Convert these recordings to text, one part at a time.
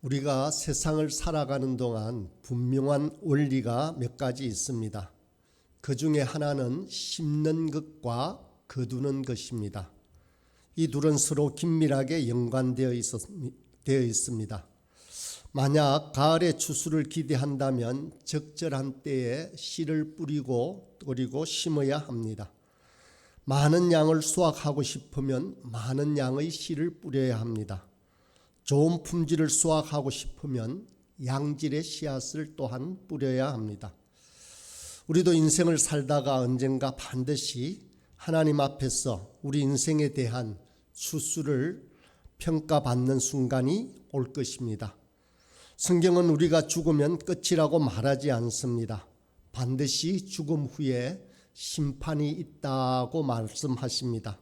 우리가 세상을 살아가는 동안 분명한 원리가 몇 가지 있습니다. 그 중에 하나는 심는 것과 거두는 것입니다. 이 둘은 서로 긴밀하게 연관되어 있습니다. 만약 가을의 추수를 기대한다면 적절한 때에 씨를 뿌리고 그리고 심어야 합니다. 많은 양을 수확하고 싶으면 많은 양의 씨를 뿌려야 합니다. 좋은 품질을 수확하고 싶으면 양질의 씨앗을 또한 뿌려야 합니다. 우리도 인생을 살다가 언젠가 반드시 하나님 앞에서 우리 인생에 대한 추수를 평가받는 순간이 올 것입니다. 성경은 우리가 죽으면 끝이라고 말하지 않습니다. 반드시 죽음 후에 심판이 있다고 말씀하십니다.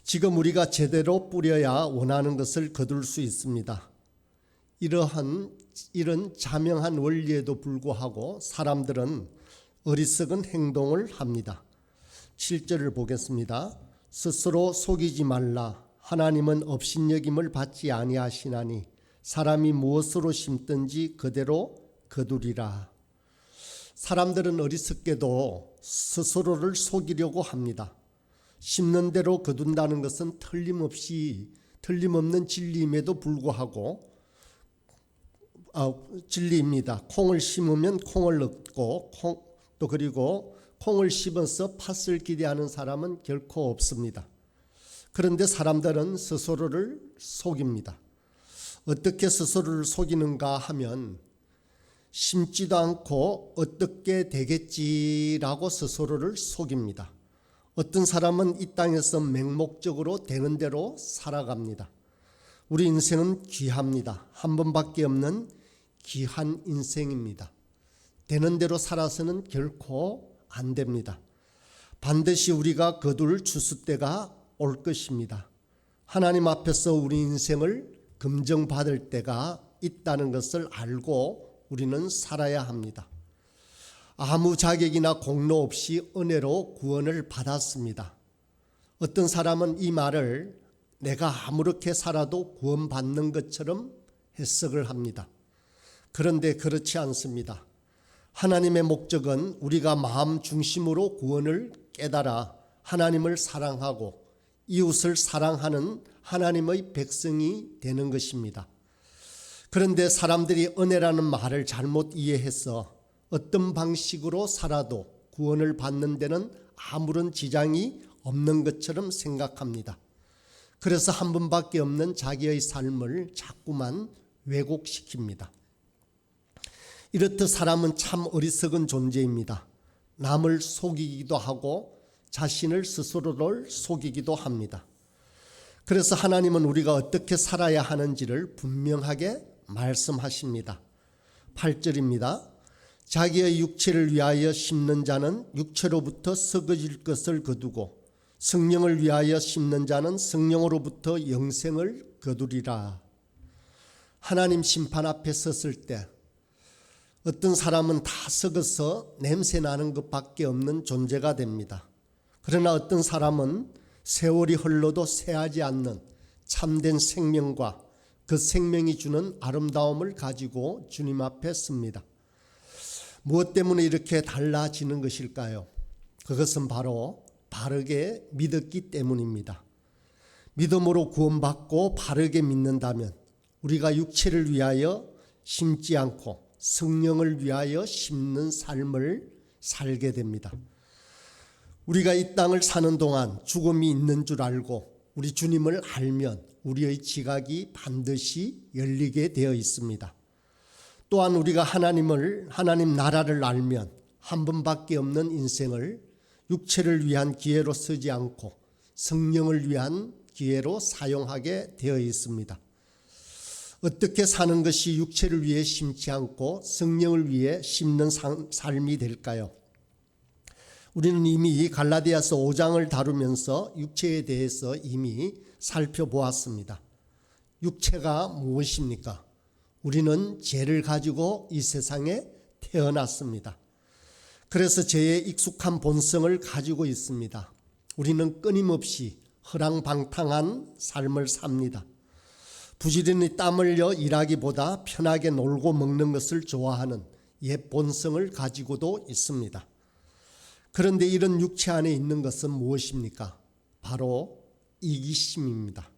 지금 우리가 제대로 뿌려야 원하는 것을 거둘 수 있습니다. 이런 자명한 원리에도 불구하고 사람들은 어리석은 행동을 합니다. 7절을 보겠습니다. 스스로 속이지 말라. 하나님은 업신여김을 받지 아니하시나니 사람이 무엇으로 심든지 그대로 거두리라. 사람들은 어리석게도 스스로를 속이려고 합니다. 심는 대로 거둔다는 것은 틀림없는 진리임에도 불구하고 진리입니다. 콩을 심으면 콩을 얻고 또 그리고 콩을 심어서 팥을 기대하는 사람은 결코 없습니다. 그런데 사람들은 스스로를 속입니다. 어떻게 스스로를 속이는가 하면 심지도 않고 어떻게 되겠지라고 스스로를 속입니다. 어떤 사람은 이 땅에서 맹목적으로 되는 대로 살아갑니다. 우리 인생은 귀합니다. 한 번밖에 없는 귀한 인생입니다. 되는 대로 살아서는 결코 안 됩니다. 반드시 우리가 거둘 추수 때가 올 것입니다. 하나님 앞에서 우리 인생을 검증받을 때가 있다는 것을 알고 우리는 살아야 합니다. 아무 자격이나 공로 없이 은혜로 구원을 받았습니다. 어떤 사람은 이 말을 내가 아무렇게 살아도 구원받는 것처럼 해석을 합니다. 그런데 그렇지 않습니다. 하나님의 목적은 우리가 마음 중심으로 구원을 깨달아 하나님을 사랑하고 이웃을 사랑하는 하나님의 백성이 되는 것입니다. 그런데 사람들이 은혜라는 말을 잘못 이해해서 어떤 방식으로 살아도 구원을 받는 데는 아무런 지장이 없는 것처럼 생각합니다. 그래서 한 번밖에 없는 자기의 삶을 자꾸만 왜곡시킵니다. 이렇듯 사람은 참 어리석은 존재입니다. 남을 속이기도 하고 자신을 스스로를 속이기도 합니다. 그래서 하나님은 우리가 어떻게 살아야 하는지를 분명하게 말씀하십니다. 8절입니다. 자기의 육체를 위하여 심는 자는 육체로부터 썩어질 것을 거두고 성령을 위하여 심는 자는 성령으로부터 영생을 거두리라. 하나님 심판 앞에 섰을 때 어떤 사람은 다 썩어서 냄새 나는 것밖에 없는 존재가 됩니다. 그러나 어떤 사람은 세월이 흘러도 쇠하지 않는 참된 생명과 그 생명이 주는 아름다움을 가지고 주님 앞에 섭니다. 무엇 때문에 이렇게 달라지는 것일까요? 그것은 바로 바르게 믿었기 때문입니다. 믿음으로 구원받고 바르게 믿는다면 우리가 육체를 위하여 심지 않고 성령을 위하여 심는 삶을 살게 됩니다. 우리가 이 땅을 사는 동안 죽음이 있는 줄 알고 우리 주님을 알면 우리의 지각이 반드시 열리게 되어 있습니다. 또한 우리가 하나님 나라를 알면 한 번밖에 없는 인생을 육체를 위한 기회로 쓰지 않고 성령을 위한 기회로 사용하게 되어 있습니다. 어떻게 사는 것이 육체를 위해 심지 않고 성령을 위해 심는 삶이 될까요? 우리는 이미 갈라디아서 5장을 다루면서 육체에 대해서 이미 살펴보았습니다. 육체가 무엇입니까? 우리는 죄를 가지고 이 세상에 태어났습니다. 그래서 죄에 익숙한 본성을 가지고 있습니다. 우리는 끊임없이 허랑방탕한 삶을 삽니다. 부지런히 땀 흘려 일하기보다 편하게 놀고 먹는 것을 좋아하는 옛 본성을 가지고도 있습니다. 그런데 이런 육체 안에 있는 것은 무엇입니까? 바로 이기심입니다.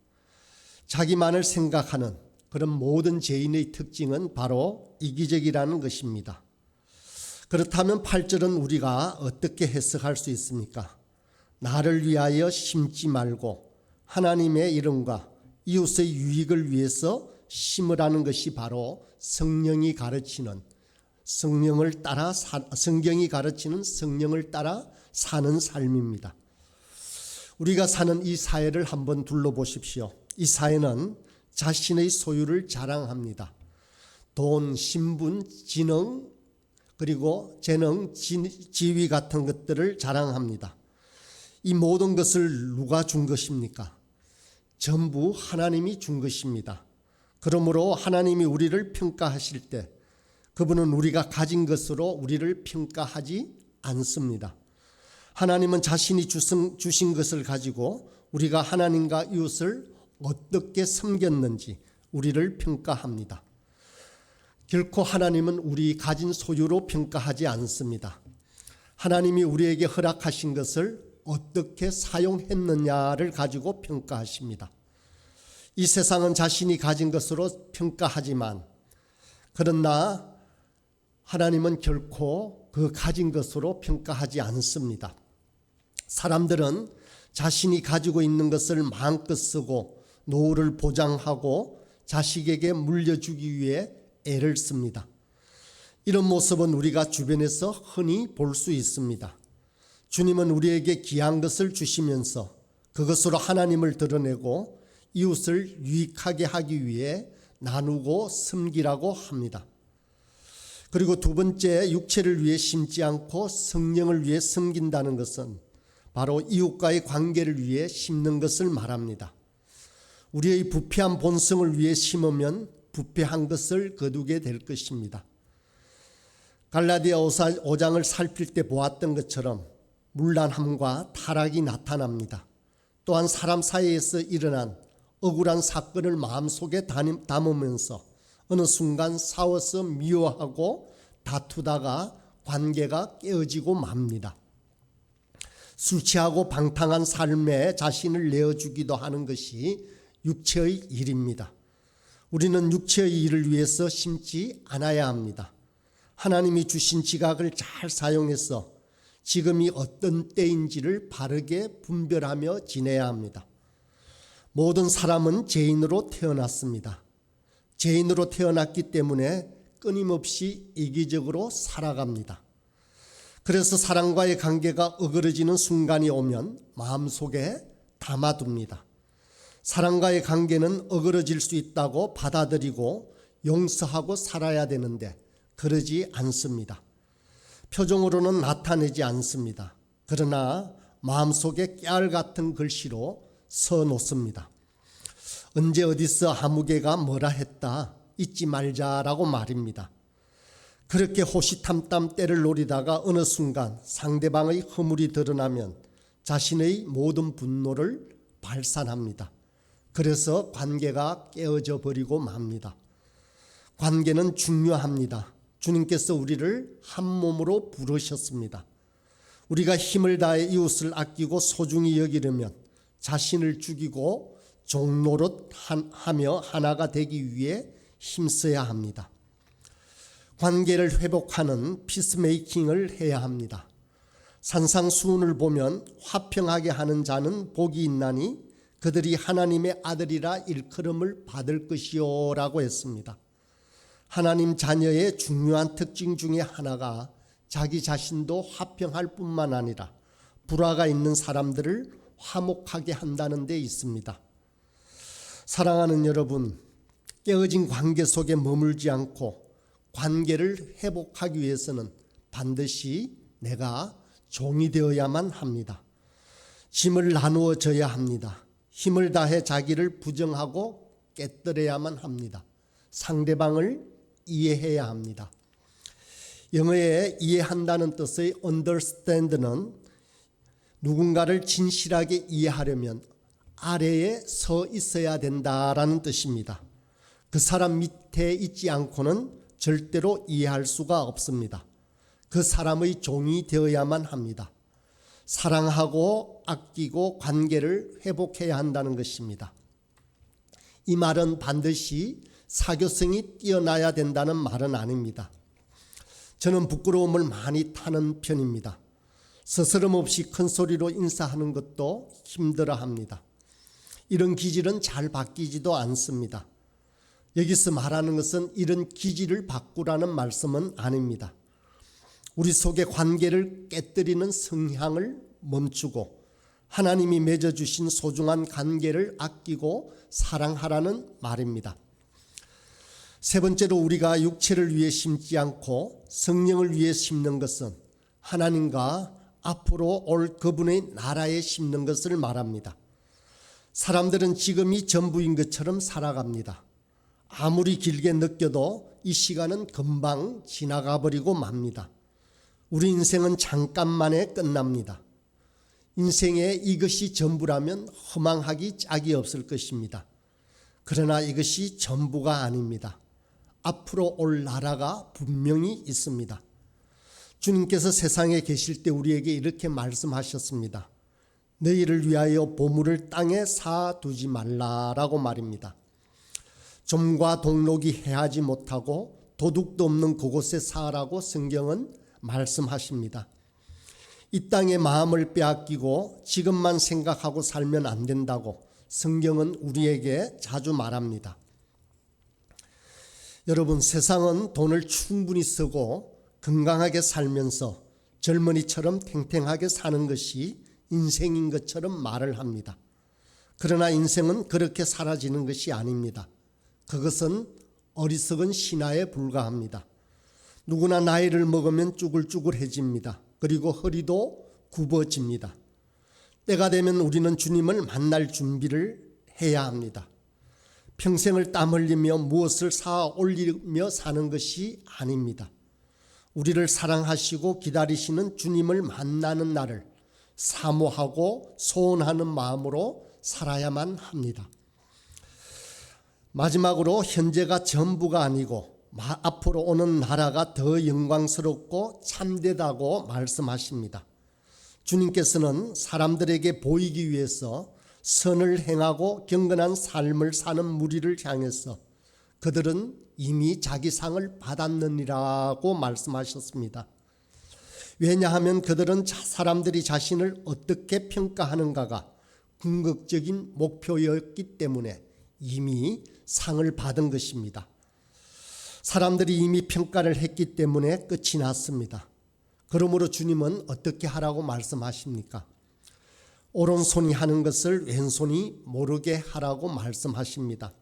자기만을 생각하는 그런 모든 죄인의 특징은 바로 이기적이라는 것입니다. 그렇다면 8절은 우리가 어떻게 해석할 수 있습니까? 나를 위하여 심지 말고 하나님의 이름과 이웃의 유익을 위해서 심으라는 것이 바로 성령이 가르치는 성경이 가르치는 성령을 따라 사는 삶입니다. 우리가 사는 이 사회를 한번 둘러보십시오. 이 사회는 자신의 소유를 자랑합니다. 돈, 신분, 지능, 그리고 재능, 지위 같은 것들을 자랑합니다. 이 모든 것을 누가 준 것입니까? 전부 하나님이 준 것입니다. 그러므로 하나님이 우리를 평가하실 때 그분은 우리가 가진 것으로 우리를 평가하지 않습니다. 하나님은 자신이 주신 것을 가지고 우리가 하나님과 이웃을 어떻게 섬겼는지 우리를 평가합니다. 결코 하나님은 우리 가진 소유로 평가하지 않습니다. 하나님이 우리에게 허락하신 것을 어떻게 사용했느냐를 가지고 평가하십니다. 이 세상은 자신이 가진 것으로 평가하지만 그러나 하나님은 결코 그 가진 것으로 평가하지 않습니다. 사람들은 자신이 가지고 있는 것을 마음껏 쓰고 노후를 보장하고 자식에게 물려주기 위해 애를 씁니다. 이런 모습은 우리가 주변에서 흔히 볼 수 있습니다. 주님은 우리에게 귀한 것을 주시면서 그것으로 하나님을 드러내고 이웃을 유익하게 하기 위해 나누고 섬기라고 합니다. 그리고 두 번째, 육체를 위해 심지 않고 성령을 위해 섬긴다는 것은 바로 이웃과의 관계를 위해 심는 것을 말합니다. 우리의 부패한 본성을 위해 심으면 부패한 것을 거두게 될 것입니다. 갈라디아 5장을 살필 때 보았던 것처럼 문란함과 타락이 나타납니다. 또한 사람 사이에서 일어난 억울한 사건을 마음속에 담으면서 어느 순간 싸워서 미워하고 다투다가 관계가 깨어지고 맙니다. 술 취하고 방탕한 삶에 자신을 내어주기도 하는 것이 육체의 일입니다. 우리는 육체의 일을 위해서 심지 않아야 합니다. 하나님이 주신 지각을 잘 사용해서 지금이 어떤 때인지를 바르게 분별하며 지내야 합니다. 모든 사람은 죄인으로 태어났습니다. 죄인으로 태어났기 때문에 끊임없이 이기적으로 살아갑니다. 그래서 사랑과의 관계가 어그러지는 순간이 오면 마음속에 담아둡니다. 사랑과의 관계는 어그러질 수 있다고 받아들이고 용서하고 살아야 되는데 그러지 않습니다. 표정으로는 나타내지 않습니다. 그러나 마음속에 깨알 같은 글씨로 써놓습니다. 언제 어디서 아무개가 뭐라 했다 잊지 말자라고 말입니다. 그렇게 호시탐탐 때를 노리다가 어느 순간 상대방의 허물이 드러나면 자신의 모든 분노를 발산합니다. 그래서 관계가 깨어져 버리고 맙니다. 관계는 중요합니다. 주님께서 우리를 한 몸으로 부르셨습니다. 우리가 힘을 다해 이웃을 아끼고 소중히 여기려면 자신을 죽이고 종노릇 하며 하나가 되기 위해 힘써야 합니다. 관계를 회복하는 피스메이킹을 해야 합니다. 산상수훈을 보면 화평하게 하는 자는 복이 있나니 그들이 하나님의 아들이라 일컬음을 받을 것이요 라고 했습니다. 하나님 자녀의 중요한 특징 중에 하나가 자기 자신도 화평할 뿐만 아니라 불화가 있는 사람들을 화목하게 한다는 데 있습니다. 사랑하는 여러분, 깨어진 관계 속에 머물지 않고 관계를 회복하기 위해서는 반드시 내가 종이 되어야만 합니다. 짐을 나누어 져야 합니다. 힘을 다해 자기를 부정하고 깨뜨려야만 합니다. 상대방을 이해해야 합니다. 영어에 이해한다는 뜻의 understand는 누군가를 진실하게 이해하려면 아래에 서 있어야 된다라는 뜻입니다. 그 사람 밑에 있지 않고는 절대로 이해할 수가 없습니다. 그 사람의 종이 되어야만 합니다. 사랑하고 아끼고 관계를 회복해야 한다는 것입니다. 이 말은 반드시 사교성이 뛰어나야 된다는 말은 아닙니다. 저는 부끄러움을 많이 타는 편입니다. 스스럼 없이 큰 소리로 인사하는 것도 힘들어합니다. 이런 기질은 잘 바뀌지도 않습니다. 여기서 말하는 것은 이런 기질을 바꾸라는 말씀은 아닙니다. 우리 속의 관계를 깨뜨리는 성향을 멈추고 하나님이 맺어주신 소중한 관계를 아끼고 사랑하라는 말입니다. 세 번째로 우리가 육체를 위해 심지 않고 성령을 위해 심는 것은 하나님과 앞으로 올 그분의 나라에 심는 것을 말합니다. 사람들은 지금이 전부인 것처럼 살아갑니다. 아무리 길게 느껴도 이 시간은 금방 지나가 버리고 맙니다. 우리 인생은 잠깐만에 끝납니다. 인생에 이것이 전부라면 허망하기 짝이 없을 것입니다. 그러나 이것이 전부가 아닙니다. 앞으로 올 나라가 분명히 있습니다. 주님께서 세상에 계실 때 우리에게 이렇게 말씀하셨습니다. 너희를 위하여 보물을 땅에 쌓아두지 말라라고 말입니다. 좀과 동록이 해하지 못하고 도둑도 없는 그곳에 쌓으라고 성경은 말씀하십니다. 이 땅의 마음을 빼앗기고 지금만 생각하고 살면 안 된다고 성경은 우리에게 자주 말합니다. 여러분, 세상은 돈을 충분히 쓰고 건강하게 살면서 젊은이처럼 탱탱하게 사는 것이 인생인 것처럼 말을 합니다. 그러나 인생은 그렇게 사라지는 것이 아닙니다. 그것은 어리석은 신화에 불과합니다. 누구나 나이를 먹으면 쭈글쭈글해집니다. 그리고 허리도 굽어집니다. 때가 되면 우리는 주님을 만날 준비를 해야 합니다. 평생을 땀 흘리며 무엇을 쌓아 올리며 사는 것이 아닙니다. 우리를 사랑하시고 기다리시는 주님을 만나는 날을 사모하고 소원하는 마음으로 살아야만 합니다. 마지막으로 현재가 전부가 아니고 앞으로 오는 나라가 더 영광스럽고 참되다고 말씀하십니다. 주님께서는 사람들에게 보이기 위해서 선을 행하고 경건한 삶을 사는 무리를 향해서 그들은 이미 자기 상을 받았느니라고 말씀하셨습니다. 왜냐하면 그들은 사람들이 자신을 어떻게 평가하는가가 궁극적인 목표였기 때문에 이미 상을 받은 것입니다. 사람들이 이미 평가를 했기 때문에 끝이 났습니다. 그러므로 주님은 어떻게 하라고 말씀하십니까? 오른손이 하는 것을 왼손이 모르게 하라고 말씀하십니다.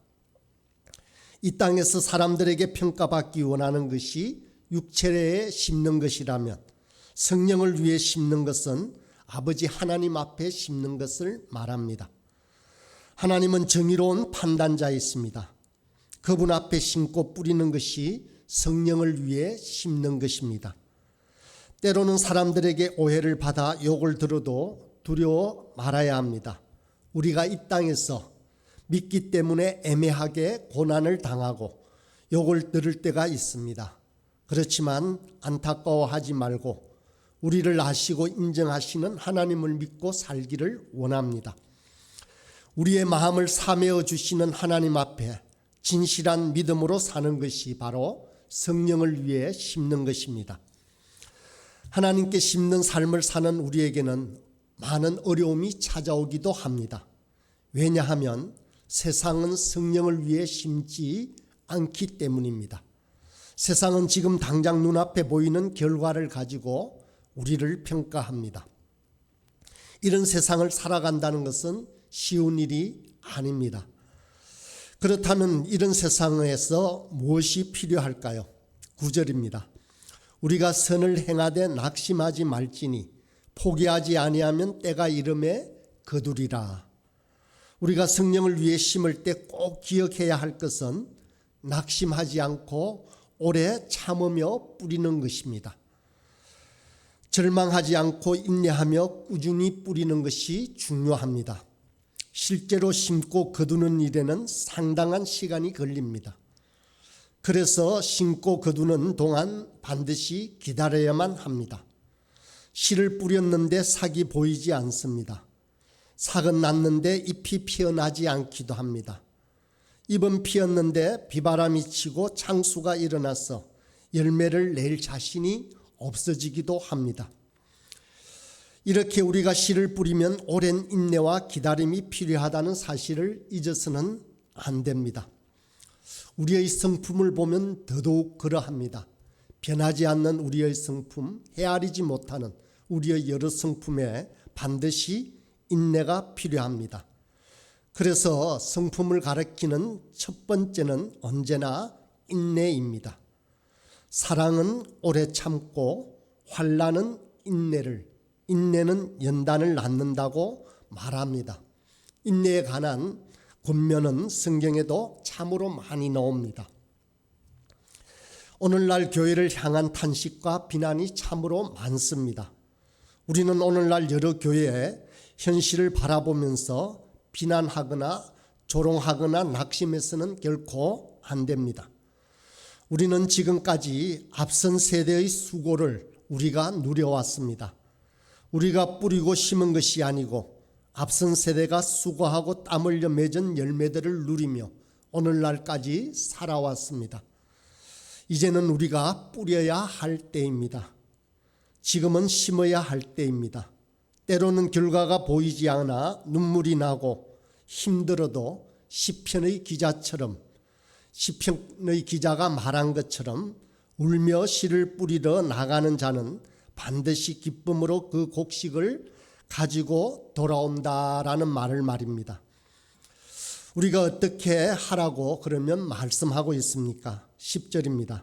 이 땅에서 사람들에게 평가받기 원하는 것이 육체에 심는 것이라면 성령을 위해 심는 것은 아버지 하나님 앞에 심는 것을 말합니다. 하나님은 정의로운 판단자이십니다. 그분 앞에 심고 뿌리는 것이 성령을 위해 심는 것입니다. 때로는 사람들에게 오해를 받아 욕을 들어도 두려워 말아야 합니다. 우리가 이 땅에서 믿기 때문에 애매하게 고난을 당하고 욕을 들을 때가 있습니다. 그렇지만 안타까워하지 말고 우리를 아시고 인정하시는 하나님을 믿고 살기를 원합니다. 우리의 마음을 사매어 주시는 하나님 앞에 진실한 믿음으로 사는 것이 바로 성령을 위해 심는 것입니다. 하나님께 심는 삶을 사는 우리에게는 많은 어려움이 찾아오기도 합니다. 왜냐하면 세상은 성령을 위해 심지 않기 때문입니다. 세상은 지금 당장 눈앞에 보이는 결과를 가지고 우리를 평가합니다. 이런 세상을 살아간다는 것은 쉬운 일이 아닙니다. 그렇다면 이런 세상에서 무엇이 필요할까요? 9절입니다. 우리가 선을 행하되 낙심하지 말지니 포기하지 아니하면 때가 이름에 거두리라. 우리가 성령을 위해 심을 때 꼭 기억해야 할 것은 낙심하지 않고 오래 참으며 뿌리는 것입니다. 절망하지 않고 인내하며 꾸준히 뿌리는 것이 중요합니다. 실제로 심고 거두는 일에는 상당한 시간이 걸립니다. 그래서 심고 거두는 동안 반드시 기다려야만 합니다. 씨를 뿌렸는데 삭이 보이지 않습니다. 삭은 났는데 잎이 피어나지 않기도 합니다. 잎은 피었는데 비바람이 치고 창수가 일어나서 열매를 낼 자신이 없어지기도 합니다. 이렇게 우리가 씨를 뿌리면 오랜 인내와 기다림이 필요하다는 사실을 잊어서는 안 됩니다. 우리의 성품을 보면 더더욱 그러합니다. 변하지 않는 우리의 성품, 헤아리지 못하는 우리의 여러 성품에 반드시 인내가 필요합니다. 그래서 성품을 가리키는 첫 번째는 언제나 인내입니다. 사랑은 오래 참고 환난은 인내는 연단을 낳는다고 말합니다. 인내에 관한 권면은 성경에도 참으로 많이 나옵니다. 오늘날 교회를 향한 탄식과 비난이 참으로 많습니다. 우리는 오늘날 여러 교회의 현실을 바라보면서 비난하거나 조롱하거나 낙심해서는 결코 안 됩니다. 우리는 지금까지 앞선 세대의 수고를 우리가 누려왔습니다. 우리가 뿌리고 심은 것이 아니고 앞선 세대가 수고하고 땀 흘려 맺은 열매들을 누리며 오늘날까지 살아왔습니다. 이제는 우리가 뿌려야 할 때입니다. 지금은 심어야 할 때입니다. 때로는 결과가 보이지 않아 눈물이 나고 힘들어도 시편의 기자가 말한 것처럼 울며 씨를 뿌리러 나가는 자는 반드시 기쁨으로 그 곡식을 가지고 돌아온다라는 말입니다. 우리가 어떻게 하라고 그러면 말씀하고 있습니까? 10절입니다.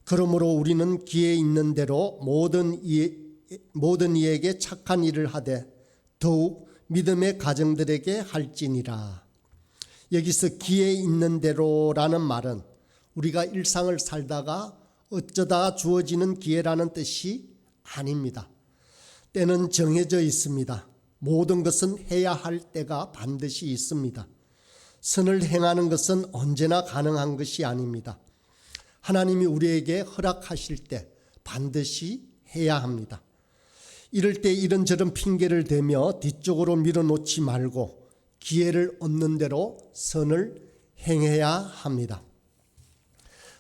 그러므로 우리는 기회 있는 대로 모든 이에게 착한 일을 하되 더욱 믿음의 가정들에게 할지니라. 여기서 기회 있는 대로라는 말은 우리가 일상을 살다가 어쩌다 주어지는 기회라는 뜻이 아닙니다. 때는 정해져 있습니다. 모든 것은 해야 할 때가 반드시 있습니다. 선을 행하는 것은 언제나 가능한 것이 아닙니다. 하나님이 우리에게 허락하실 때 반드시 해야 합니다. 이럴 때 이런저런 핑계를 대며 뒤쪽으로 밀어놓지 말고 기회를 얻는 대로 선을 행해야 합니다.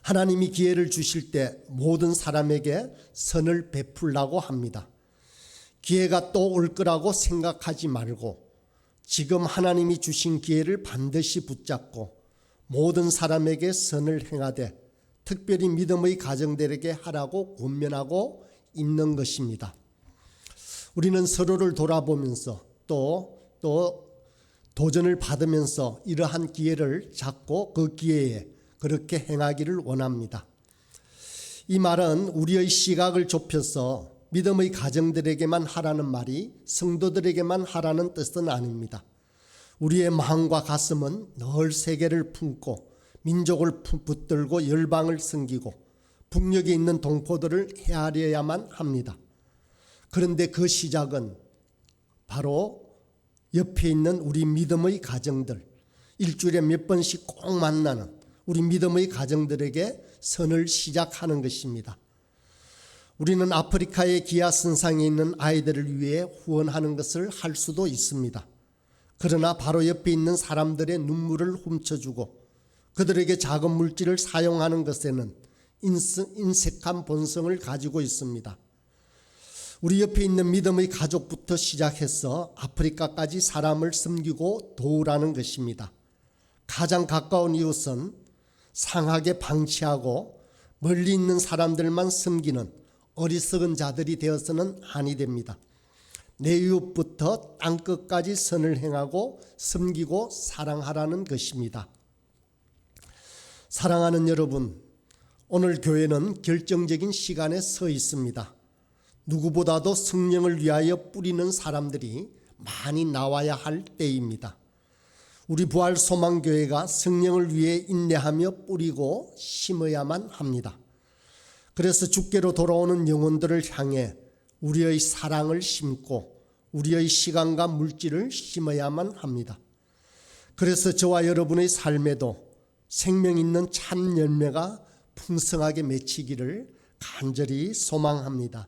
하나님이 기회를 주실 때 모든 사람에게 선을 베풀라고 합니다. 기회가 또 올 거라고 생각하지 말고 지금 하나님이 주신 기회를 반드시 붙잡고 모든 사람에게 선을 행하되 특별히 믿음의 가정들에게 하라고 권면하고 있는 것입니다. 우리는 서로를 돌아보면서 또 도전을 받으면서 이러한 기회를 잡고 그 기회에 그렇게 행하기를 원합니다. 이 말은 우리의 시각을 좁혀서 믿음의 가정들에게만 하라는 말이 성도들에게만 하라는 뜻은 아닙니다. 우리의 마음과 가슴은 늘 세계를 품고 민족을 붙들고 열방을 섬기고 북녘에 있는 동포들을 헤아려야만 합니다. 그런데 그 시작은 바로 옆에 있는 우리 믿음의 가정들, 일주일에 몇 번씩 꼭 만나는 우리 믿음의 가정들에게 선을 시작하는 것입니다. 우리는 아프리카의 기아선상에 있는 아이들을 위해 후원하는 것을 할 수도 있습니다. 그러나 바로 옆에 있는 사람들의 눈물을 훔쳐주고 그들에게 작은 물질을 사용하는 것에는 인색한 본성을 가지고 있습니다. 우리 옆에 있는 믿음의 가족부터 시작해서 아프리카까지 사람을 섬기고 도우라는 것입니다. 가장 가까운 이웃은 상하게 방치하고 멀리 있는 사람들만 섬기는 어리석은 자들이 되어서는 아니 됩니다. 내 이웃부터 땅끝까지 선을 행하고 섬기고 사랑하라는 것입니다. 사랑하는 여러분, 오늘 교회는 결정적인 시간에 서 있습니다. 누구보다도 성령을 위하여 뿌리는 사람들이 많이 나와야 할 때입니다. 우리 부활소망교회가 성령을 위해 인내하며 뿌리고 심어야만 합니다. 그래서 주께로 돌아오는 영혼들을 향해 우리의 사랑을 심고 우리의 시간과 물질을 심어야만 합니다. 그래서 저와 여러분의 삶에도 생명 있는 참 열매가 풍성하게 맺히기를 간절히 소망합니다.